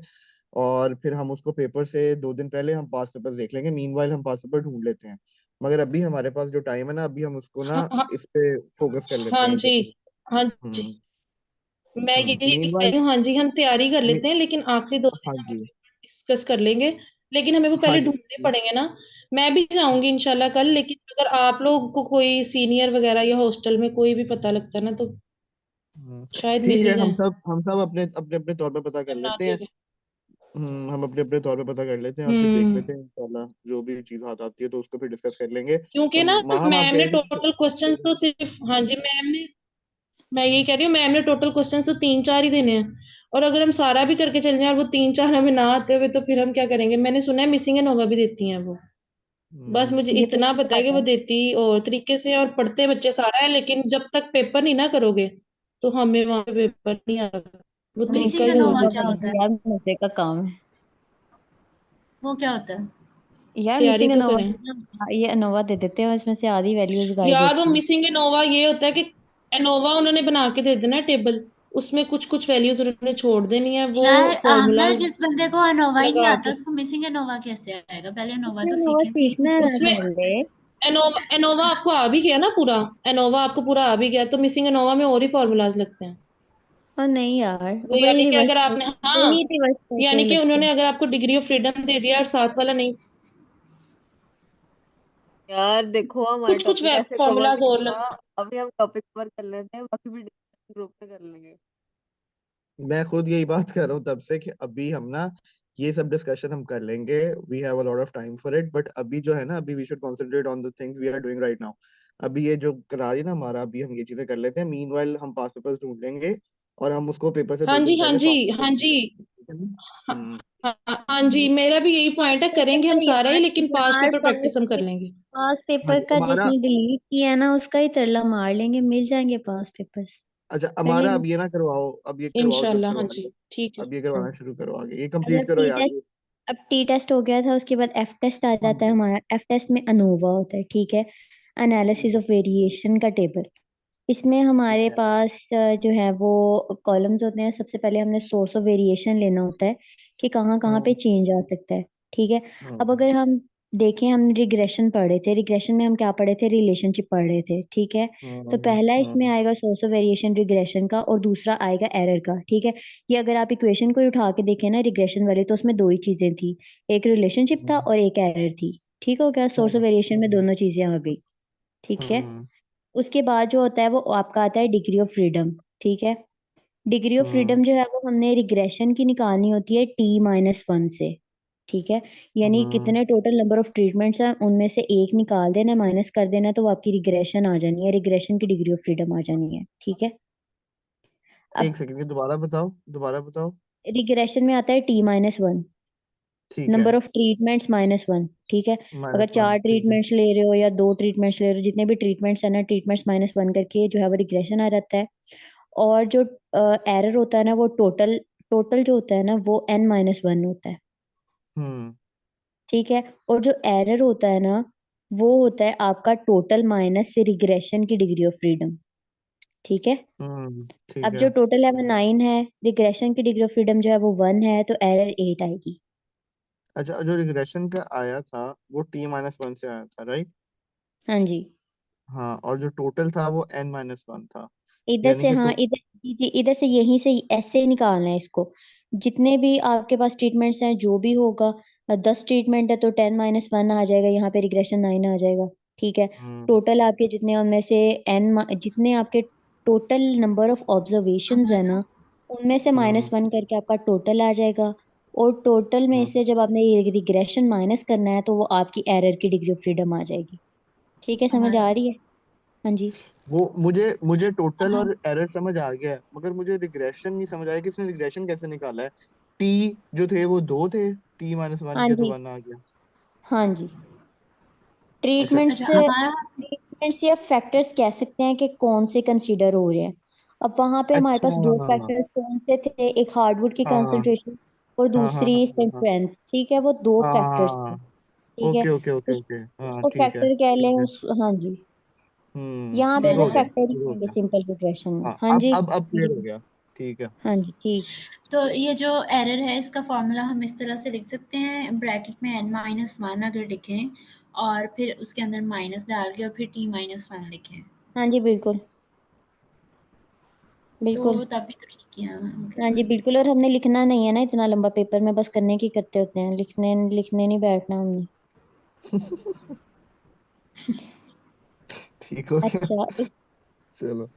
और फिर हम उसको पेपर से 2 दिन पहले हम पास पेपर देख लेंगे, मीनवाइल हम पास पेपर ढूंढ लेते हैं। मगर अभी हमारे पास जो टाइम है ना, अभी हम उसको ना हाँ हाँ इस पे फोकस कर लेते हाँ हैं जी, जैसे। हाँ जी। हम्म मैं यही कह मीनवाइल। रही हूँ, हाँ जी हम तैयारी कर लेते हैं, लेकिन आखिरी 2 दिन हाँ हम जी, डिस्कस कर लेंगे। लेकिन हमें वो हाँ पहले जी। ढूंढने पड़ेंगे ना। मैं भी जाऊंगी इंशाल्लाह कल, लेकिन अगर आप लोग को कोई सीनियर वगैरह या हॉस्टल में कोई भी पता लगता है ना, तो शायद मिल ठीक ही है, जाए। हम सब अपने अपने अपने तौर पे पता कर वरना लेते हैं। फिर हम अपने अपने तौर पे पता कर लेते हैं और फिर देख हम्म, लेते हैं इंशाल्लाह जो भी चीज हाथ आती है तो उसको फिर डिस्कस कर लेंगे। क्योंकि तो ना माहम आप मैम कह ने रहे थे। टोटल क्वेश्चंस तो सिर्फ, हाँ जी मैम ने, मैं यही कह रही हूँ मैम ने टोटल क्वेश्चंस तो 3-4 ही देने हैं, और अगर हम सारा भी करके चल जाएं और वो 3-4 हमें ना आते हुए, तो फिर हम क्या करेंगे? मैंने सुना है मिसिंग एनोवा भी देती हैं वो। बस मुझे ये तो इतना मुझे पता है कि पता वो है। देती और तरीके से और पढ़ते बच्चे सारा है, लेकिन जब तक पेपर नहीं ना करोगे तो हमें वहां पे पेपर नहीं आता। वो तरीका मिसिंग ही अनोवा होगा क्या अपना। होता है? यार मजे का काम है। वो क्या होता है? यार तैयारी मिसिंग तो अनोवा करें ना, ये अनोवा दे देते हैं, इसमें से आधी वैल्यूज गायब यार। वो होती है। मिसिंग एनोवा ये होता है कि एनोवा उन्होंने बना के दे देना टेबल, उसमें कुछ कुछ वैल्यूज उन्होंने छोड़ देनी है, वो यार आमना, फॉर्मूलाज जिस बंदे को अनोवा ही नहीं लगा आता के। उसको मिसिंग अनोवा कैसे आएगा? पहले अनोवा मिसिंग तो अनोवा सीखें, फिर सीखना है ना उसमें पहले। एनोवा एनोवा आपको आ भी गया ना पूरा? एनोवा आपको पूरा आ भी गया तो मिसिंग एनोवा में और ही फॉर्मूलाज लगते हैं। और नहीं यार, वो वही यानी कि रिवर्स, अगर आपने, हाँ, वही रिवर्स करके यानी कि लगते उन्होंने हैं। अगर आपको डिग्री ऑफ फ्रीडम दे दिया और साथ वाला नहीं, यार देखो हमारे कुछ कुछ टॉपिक ऐसे कवर फॉर्मूलाज नहीं और होगा। लगते हैं। अभी हम टॉपिक कवर कर लेते हैं, बाकी भी डिस्कशन ग्रुप में कर लेंगे। मैं खुद यही बात कर रहा हूँ तब से कि अभी हम ना ये सब डिस्कशन हम कर लेंगे, we have a lot of time for it, but अभी जो है ना, अभी we should concentrate on the things we are doing right now. अभी ये जो करा रही है ना हमारा, अभी हम ये चीजें कर लेते हैं, मीनवाइल हम पास पेपर्स ढूंढ लेंगे और हम उसको पेपर से हाँ 2 दिन जी, हाँ पहले जी, पास हाँ जी, ठीक है ना? हाँ, हम्म। हाँ जी, मेरा भी यही पॉइंट है, करेंगे हम सारा ही, यार लेकिन पास यार पेपर प्रैक्टिस हम कर लेंगे। पास हाँ पेपर जी, का हमारा, जिसने डिलीट किया है ना उसका ही तरला मार लेंगे, मिल जाएंगे पास पेपर्स। अच्छा कर हमारा लेंगे अब ये ना करवाओ, अब ये करवाओ जो इंशाल्लाह, हाँ करवा जी, लो। ठीक है। अब ये हाँ। करवाना शुरू करो, आगे ये मतलब कंप्लीट करो टी यार टेस्ट, ये। अब टी टेस्ट हो गया था, उसके बाद एफ टेस्ट आ हाँ जाता है जी। हमारा। एफ टेस्ट में अनोवा होता है, ठीक है, एनालिसिस हम्म, ऑफ वेरिएशन का टेबल। इसमें ठीक हमारे है। पास जो है वो कॉलम्स होते हैं। सबसे पहले हमने सोर्स ऑफ वेरिएशन लेना होता है कि कहाँ कहाँ पे हम्म। चेंज आ सकता है, ठीक है। अब हम्म। अगर हम देखें, हम रिग्रेशन पढ़ रहे थे, रिग्रेशन में हम क्या पढ़े थे? रिलेशनशिप पढ़ रहे थे, ठीक है। तो हम्म। पहला इसमें हम्म। आएगा सोर्स ऑफ वेरिएशन रिग्रेशन का, और दूसरा आएगा एरर का, ठीक है। ये अगर आप इक्वेशन को ही उठा के देखें ना रिग्रेशन वाली, तो उसमें दो ही चीजें थी, एक रिलेशनशिप था और एक एरर थी। ठीक हो गया, सोर्स ऑफ हम्म। वेरिएशन में दोनों चीजें आ गई, ठीक है। हम्म। उसके बाद जो होता है वो आपका आता है डिग्री ऑफ फ्रीडम, ठीक है। Degree of hmm. फ्रीडम जो है वो हमने रिग्रेशन की निकालनी होती है T-1 से, ठीक है। यानी हम्म। कितने टोटल नंबर ऑफ ट्रीटमेंट्स हैं, उनमें से एक निकाल देना, माइनस कर देना, तो वो आपकी रिग्रेशन आ जानी है, रिग्रेशन की डिग्री ऑफ फ्रीडम आ जानी है, ठीक है। एक अब सेकंड के, दोबारा बताओ, दोबारा बताओ। रिग्रेशन में आता है T-1, ठीक है। नंबर ऑफ ट्रीटमेंट्स -1, ठीक है। अगर -1, चार ठीक है। ट्रीटमेंट्स ले रहे हो या दो ट्रीटमेंट्स ले रहे हो, जितने भी ट्रीटमेंट्स है ना, ट्रीटमेंट्स -1 करके जो है वो रिग्रेशन आ जाता है। और जो एरर होता है ना, वो टोटल टोटल जो होता है ना वो N-1 होता है, हम्म। ठीक है। और जो एरर होता है ना वो होता है आपका टोटल माइनस रिग्रेशन की डिग्री ऑफ फ्रीडम, ठीक है। ठीक अब है। जो टोटल है वो 9 है, रिग्रेशन की डिग्री ऑफ फ्रीडम जो है वो 1 है, तो एरर 8 आएगी। अच्छा, जो रिग्रेशन का आया था वो T-1 से आया था, राइट? हाँ जी। हाँ, और जो टोटल था वो N-1 था। इधर यानी से, कि हाँ, तो इधर जी जी, इधर से यहीं से ऐसे ही निकालना है इसको। जितने भी आपके पास ट्रीटमेंट्स हैं, जो भी होगा, 10 ट्रीटमेंट है तो 10-1 आ जाएगा, यहाँ पे रिग्रेशन 9 आ जाएगा, ठीक है। हम्म। टोटल आपके जितने, उनमें से जितने आपके टोटल नंबर ऑफ ऑब्जर्वेशंस है हमारा ना, उनमें से हम्म। -1 करके आपका टोटल आ जाएगा। और टोटल में हम्म। से जब आपने रिग्रेशन माइनस करना है तो वो आपकी एरर की डिग्री ऑफ फ्रीडम आ जाएगी, ठीक है। समझ आ हमारा रही है? हाँ जी। वो मुझे मुझे टोटल हाँ, और एरर समझ आ गया है, मगर मुझे रिग्रेशन नहीं समझ आया कि इसने रिग्रेशन कैसे निकाला है। टी जो थे वो 2 थे, T-1 हाँ किया तो जी। 1 आ गया। हाँ जी। अच्छा। ट्रीटमेंट्स अच्छा हमारा ट्रीटमेंट्स या फैक्टर्स कह सकते हैं कि कौन से कंसीडर हो रहे हैं। अब वहां पे हमारे अच्छा। पास दो फैक्टर्स कौन से थे? एक हार्डवुड की हाँ कंसंट्रेशन और हाँ हाँ दूसरी हाँ हाँ स्ट्रेंथ, ठीक है। वो दो हाँ फैक्टर्स थे, हाँ। ठीक है। ओके ओके ओके ओके, हाँ उसको ठीक है फैक्टर कह लें ठीक है। उस, हाँ जी। यहाँ पे शुरू वो हो हमारा गया, फैक्टर ही शुरू हो कहेंगे गया। सिंपल रिग्रेशन में, हाँ, हाँ अब जी। अब क्लियर हो जी, गया। ठीक है। हाँ जी, ठीक। तो ये जो एरर है इसका फॉर्मूला हम इस तरह से लिख सकते हैं, ब्रैकेट में N-1 अगर लिखें और फिर उसके अंदर माइनस डाल के और फिर T-1 लिखें, हाँ जी, बिल्कुल बिल्कुल। तो तभी तो ठीक है। ओके हाँ जी, फाइन। बिल्कुल। और हमने लिखना नहीं है ना इतना लंबा पेपर में, बस करने की करते होते हैं, लिखने लिखने नहीं बैठना हमने। ठीक हो गया। अच्छा, चलो।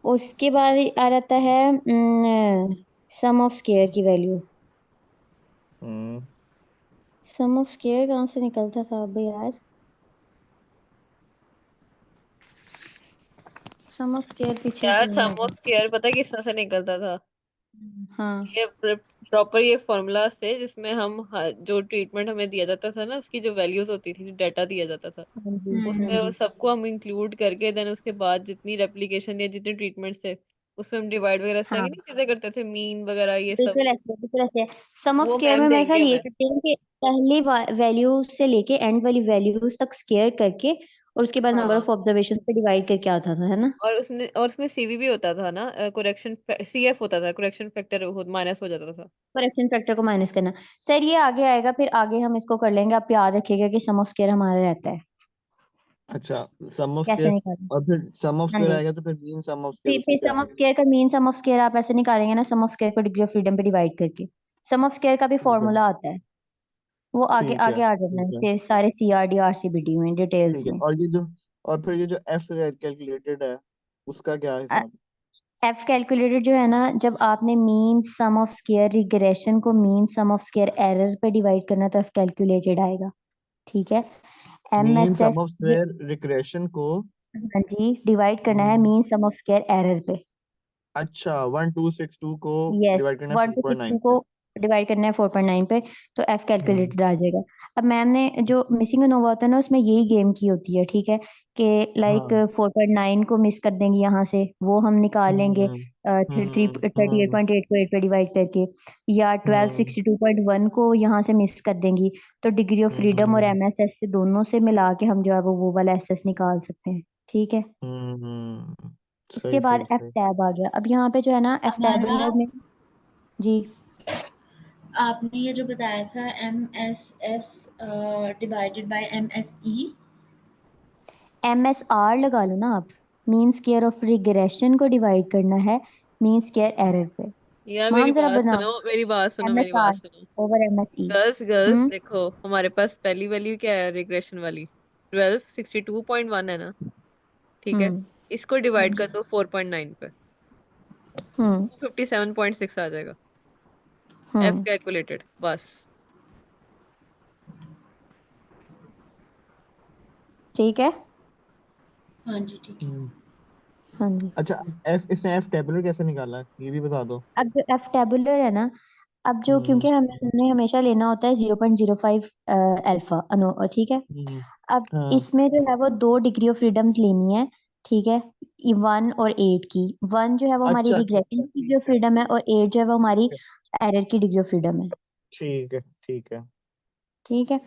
उसके बाद आ जाता है सम ऑफ स्केयर की value. Hmm. Sum of square कहाँ से निकलता था अब यार? सम ऑफ स्केयर पीछे यार भूल सम गई। ऑफ स्क्वायर पता है किस तरह से निकलता था? हाँ ये प्रॉपर ये फॉर्मूला से जिसमें हम जो ट्रीटमेंट हमें दिया जाता था ना उसकी जो वैल्यूज होती थी, डाटा दिया जाता था, हाँ जी उसमें हाँ वो जी सबको हम इंक्लूड करके देन उसके बाद जितनी रेप्लिकेशन या जितने ट्रीटमेंट्स थे उसमें हम डिवाइड वगैरह इस तरह की हाँ नहीं चीजें करते थे, मीन वगैरह ये सब, बिल्कुल ऐसे सम ऑफ वो स्केयर मैम में मेरे देंगे ख्याल ये हमें। करते हैं कि पहली वैल्यू से लेके एंड वाली वैल्यूज तक स्केयर करके और उसके बाद नंबर हाँ ऑफ ऑब्जर्वेशन पे डिवाइड करके आता था, है ना? और उसमें सीवी भी होता था ना, करेक्शन सीएफ होता था, करेक्शन फैक्टर माइनस हो जाता था। करेक्शन फैक्टर को माइनस करना। सर ये आगे आएगा, फिर आगे हम इसको कर लेंगे। आप याद रखिएगा कि सम ऑफ स्केयर हमारा रहता है, अच्छा, सम ऑफ कैसे स्क्वायर, निकालें। और फिर सम ऑफ हाँ स्क्वायर जी, आएगा तो फिर मीन सम ऑफ स्क्वायर उसी फिर से सम ऑफ आएगा। स्केयर का मीन सम ऑफ स्केयर आप ऐसे निकालेंगे ना, सम ऑफ स्केयर को डिग्री ऑफ फ्रीडम पे डिवाइड करके। सम ऑफ स्केयर का भी ठीक है, फॉर्मूला आता है, वो आगे ठीक है, आगे आ जाना ठीक है है, सारे सीआरडी आरसीबीडी में डिटेल्स ठीक है। में। और ये जो, और फिर ये जो एफ कैलकुलेटेड है उसका क्या हिसाब है? एफ कैलकुलेटेड जो है ना, जब आपने mean sum of square regression को mean sum of square error पे डिवाइड करना है तो एफ कैलकुलेटेड आएगा, ठीक है। M mean S sum S of square regression को, हाँ जी, डिवाइड करना है hmm, mean sum of square error पे। अच्छा 1262 को यस, डिवाइड करना है 1 to 62 4.9 को पे। डिवाइड करना है 4.9 पे, तो एफ हम्म, कैलकुलेटेड आ जाएगा। अब मैम ने जो मिसिंग अनोवा होता है ना उसमें यही गेम की होती है, ठीक है, कि लाइक हाँ, 4.9 को मिस कर देंगे यहाँ से, वो हम निकाल लेंगे हम्म, थ्री हम्म, थर्टी एट हम्म, पॉइंट एट को 8 पे डिवाइड करके, या हम्म, 1262.1 को यहाँ से मिस कर देंगी, तो डिग्री ऑफ फ्रीडम और हम्म, एमएसएस से दोनों से मिला के हम जो है वो वाला एसएस निकाल सकते हैं, ठीक है। उसके सही बाद सही एफ सही। टैब आ गया। अब यहाँ पे जो है ना एफ हमारा टैब में जी आपने ये जो बताया था MSS divided by MSE, MSR लगा लो ना आप, मीन स्क्वायर ऑफ रिग्रेशन को डिवाइड करना है मीन स्क्वायर एरर पे। यार मेरी माम जरा बात बनाओ, सुनो, मेरी बात सुनो, मेरी बात MSR सुनो। Over MSE। गर्ल्स हम्म देखो, हमारे पास पहली वैल्यू क्या है रिग्रेशन वाली, 1262.1 है ना, ठीक है, हम्म इसको हाँ डिवाइड कर जी, दो 4.9 पे, हम्म 57.6 आ जाएगा। एफ हम्म कैलकुलेटेड बस। ठीक है, हाँ जी, ठीक है। हम्म, हाँ जी। अच्छा, एफ इसमें एफ टेबुलर कैसे निकाला है ये भी बता दो। अब जो एफ टेबुलर है ना, अब जो हम्म, क्योंकि हमने हमेशा लेना होता है 0.05 अल्फा अनो, ठीक है। हम्म, अब हाँ, इसमें जो है वो दो डिग्री ऑफ फ्रीडम्स लेनी है, ठीक है, 1 और 8 की। 1 जो है वो हमारी अच्छा अच्छा रिग्रेशन अच्छा, की डिग्री ठीक ऑफ है, फ्रीडम है और 8 जो है वो हमारी ठीक है, एरर की डिग्री ऑफ फ्रीडम है, ठीक है, ठीक है, ठीक है।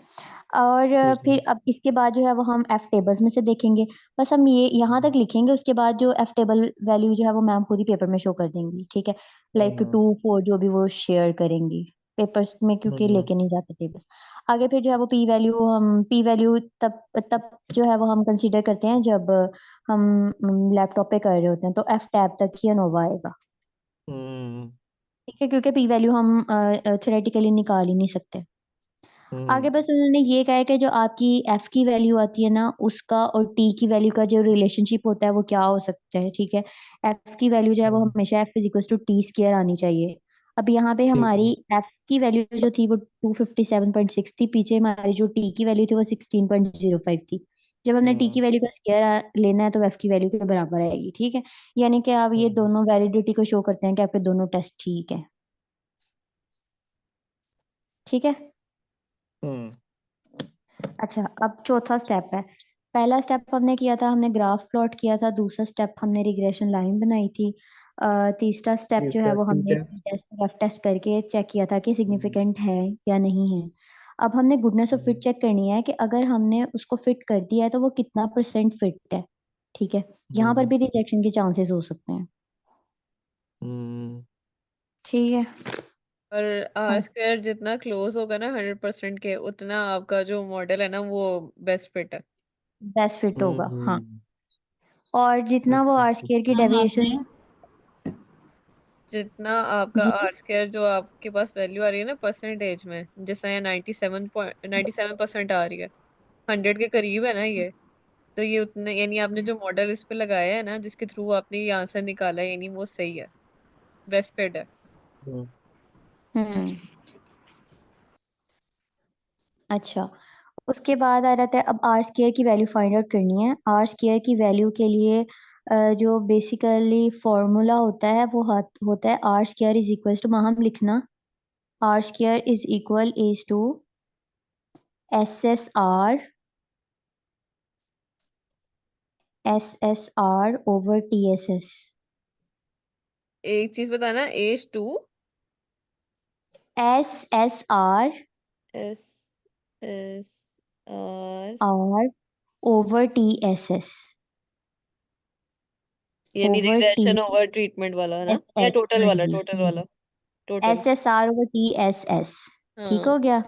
और ठीक है। फिर अब इसके बाद जो है वो हम एफ टेबल्स में से देखेंगे। बस हम ये यहाँ तक हम्म, लिखेंगे, उसके बाद जो एफ टेबल वैल्यू जो है वो मैम खुद ही पेपर में शो कर देंगी, ठीक है। लाइक हम्म, 2 4 जो भी वो शेयर करेंगी पेपर्स में, क्योंकि हम्म, लेके नहीं जाते टेबल्स। आगे फिर जो है वो पी वैल्यू तब तब जो है वो हम कंसीडर करते हैं जब हम लैपटॉप पे कर रहे होते हैं, तो एफ टैब तक ही अनोवा आएगा, हम्म, ठीक है, क्योंकि पी वैल्यू हम थ्योरेटिकली निकाल ही नहीं सकते। आगे हम्म, बस उन्होंने ये कहा है कि जो आपकी एफ की वैल्यू आती है ना, उसका और टी की वैल्यू का जो रिलेशनशिप होता है वो क्या हो सकता है, ठीक है। एफ की वैल्यू जो है वो हम्म, हमेशा F is equal to T square आनी चाहिए। अब यहाँ पे ठीक है। हमारी एफ की वैल्यू जो थी वो 257.6 थी, पीछे हमारी जो टी की वैल्यू थी वो 16.05 थी। जब हमने टी हम्म, की वैल्यू का स्क्वायर लेना है तो एफ की वैल्यू के बराबर आएगी, ठीक है। यानी कि आप ये हम्म, दोनों वैलिडिटी को शो करते हैं कि आपके दोनों टेस्ट ठीक है, ठीक है। हम्म, अच्छा, अब चौथा स्टेप है। पहला स्टेप हमने किया था, हमने ग्राफ प्लॉट किया था। दूसरा स्टेप हमने रिग्रेशन लाइन बनाई थी। तीसरा स्टेप जो ठीक है है, वो ठीक हमने है। टेस्ट रफ टेस्ट करके चेक किया था कि हम्म, सिग्निफिकेंट है या नहीं है। अब हमने गुडनेस ऑफ फिट चेक करनी है कि अगर हमने उसको फिट कर दिया है तो वो कितना परसेंट फिट है, ठीक है। यहाँ पर हम्म, भी रिजेक्शन के चांसेस हो सकते हैं, हम्म, ठीक है। और आर हाँ, स्क्वायर जितना क्लोज होगा ना 100% के, उतना आपका जो मॉडल है ना वो बेस्ट फिट है। बेस्ट फिट होगा, हाँ। हम्म, और जितना वो अच्छा आर अच्छा। स्क्वायर की मैम डेविएशन, आपने जितना आपका जी आर स्क्वायर जो आपके पास वैल्यू आ रही है ना परसेंटेज में, जैसा ये 97% आ रही है, 100 के करीब है ना ये, तो ये उतने यानी आपने जो मॉडल इस पे लगाया है ना जिसके थ्रू आपने ये आंसर निकाला है, यानी वो सही है, बेस्ट फिट है। हम्म, अच्छा। उसके बाद आ जाता है अब आर स्क्वायर की वैल्यू फाइंड आउट करनी है। आर स्क्वायर की वैल्यू के लिए जो बेसिकली फॉर्मूला होता है वो होता है R square is equal to, हम लिखना R square is equal is to SSR over TSS। एक चीज बताना, as 2 SSR SSR R over TSS यानी over रिग्रेशन ओवर ट्रीटमेंट वाला ना, या TSS। टोटल हाँ वाला, जी, टोटल हाँ वाला, जी। टोटल। SSR over TSS ठीक हाँ हो गया।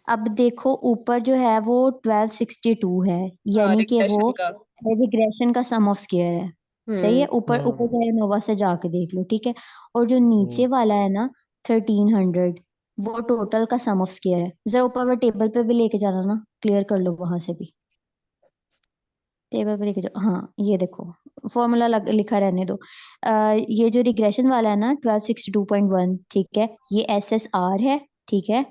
अब देखो ऊपर जो है वो 1262 है, हाँ, यानी कि वो रिग्रेशन का। रिग्रेशन का सम ऑफ स्क्वायर है। सही है, ऊपर ऊपर चाहे नोवा से जाके देख लो, ठीक है। और जो नीचे वाला है ना 1300, वो टोटल का सम ऑफ स्क्वायर है। जरा ऊपर वो टेबल पे भी लेके जाना ना, क्लियर कर लो वहां से भी, टेबल पे लेके जाओ। हाँ ये देखो फॉर्मूला लिखा रहने दो। ये जो रिग्रेशन वाला है ना 1262.1, ठीक है, ये SSR है, ठीक है।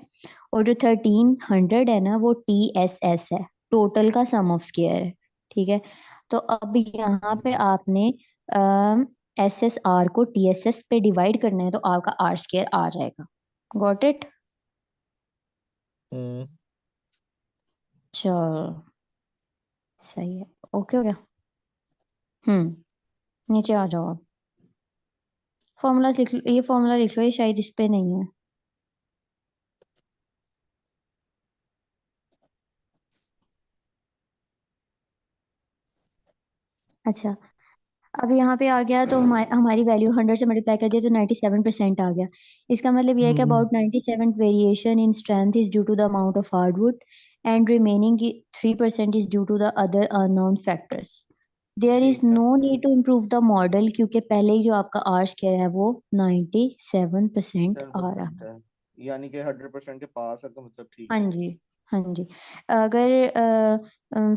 और जो 1300 है ना वो TSS है, टोटल का सम ऑफ स्क्वायर है, ठीक है। तो अब यहाँ पे आपने SSR को TSS पे डिवाइड करना है, तो आपका आर स्क्वायर आ जाएगा। Got it? चलो सही है, ओके हो गया। नीचे आ जाओ आप, फॉर्मूला लिख लो, ये फॉर्मूला लिख लो, ये शायद इस पे नहीं है। अच्छा अब यहाँ पे आ गया, तो हमारी वैल्यू 100 से मल्टीप्लाई कर दिया तो 97% आ गया। इसका मतलब ये है कि about 97 variation in strength is due to the amount of hardwood and remaining 3% is due to the other unknown factors. There is ठीक है। No need to improve the model, क्योंकि पहले ही जो आपका आर स्क्वायर है वो 97% आ रहा है। 10% है, यानी कि 100% के पास है, तो मतलब ठीक हाँ है। जी, हाँ जी। अगर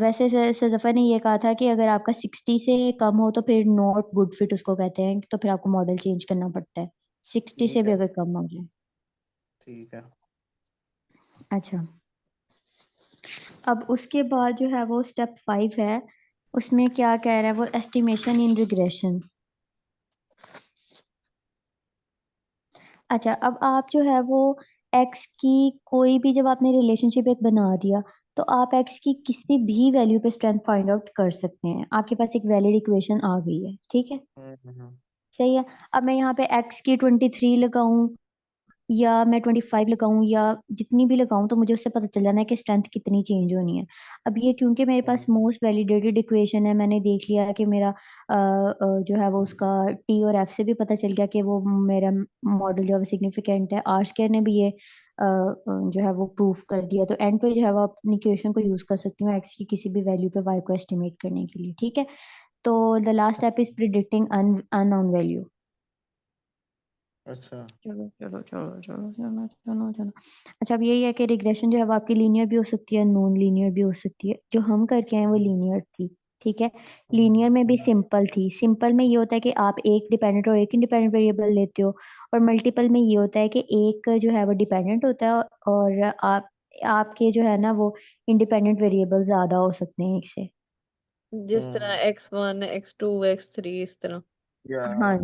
वैसे सजफ़र ने ये कहा था कि अगर आपका 60 से कम हो तो फिर नॉट गुड फिट उसको कहते हैं, तो फिर आपको मॉडल चेंज करना पड़ता है, 60 से ठीक भी है। अगर कम हो जाए। ठीक है। अच्छा अब उसके बाद जो है वो स्टेप 5 है, उसमें क्या कह रहा है वो, एस्टिमेशन इन रिग्रेशन। अच्छा अब आप जो है वो एक्स की कोई भी, जब आपने रिलेशनशिप एक बना दिया तो आप एक्स की किसी भी वैल्यू पे स्ट्रेंथ फाइंड आउट कर सकते हैं। आपके पास एक वैलिड इक्वेशन आ गई है, ठीक है, सही है। अब मैं यहाँ पे एक्स की 23 लगाऊं या मैं 25 लगाऊं या जितनी भी लगाऊं, तो मुझे उससे पता चल जाना है कि स्ट्रेंथ कितनी चेंज होनी है। अब ये क्योंकि मेरे पास मोस्ट वैलिडेटेड इक्वेशन है, मैंने देख लिया कि मेरा जो है वो उसका टी और एफ से भी पता चल गया कि वो मेरा मॉडल जो है वो सिग्निफिकेंट है। आर स्क्वायर ने भी ये जो है वो प्रूफ कर दिया। तो एंड पे जो है वो अपनी इक्वेशन को यूज कर सकती हूँ एक्स की किसी भी वैल्यू पे वाई को एस्टिमेट करने के लिए, ठीक है। तो the last step is predicting unknown value. अच्छा। चलो चलो चलो चलो चलो चलो चलो। अच्छा अब यही है कि रिग्रेशन जो है वो आपकी लीनियर भी हो सकती है, नॉन लीनियर भी हो सकती है। जो हम करके आए वो लीनियर थी, ठीक है। लीनियर में भी सिंपल थी। सिंपल में ये होता है कि आप एक डिपेंडेंट और एक इंडिपेंडेंट वेरिएबल लेते हो, और मल्टीपल में ये होता है कि एक जो है वो डिपेंडेंट होता है और आपके जो है ना वो इंडिपेंडेंट वेरिएबल ज्यादा हो सकते हैं इससे। जिस तरह X1 X2 X3 इस तरह। हाँ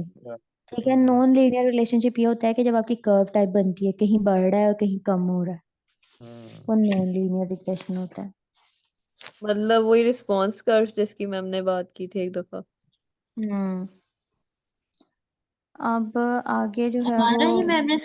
ठीक है। नॉन लीनियर रिलेशनशिप ये होता है कि जब आपकी कर्व टाइप बनती है, कहीं बढ़ रहा है और कहीं कम हो रहा है, वो नॉन लीनियर रिग्रेशन होता है। मतलब वही रिस्पॉन्स कर्व जिसकी मैम ने बात की थी एक दफा। अब आगे जो है वो हमारा ही मैम ने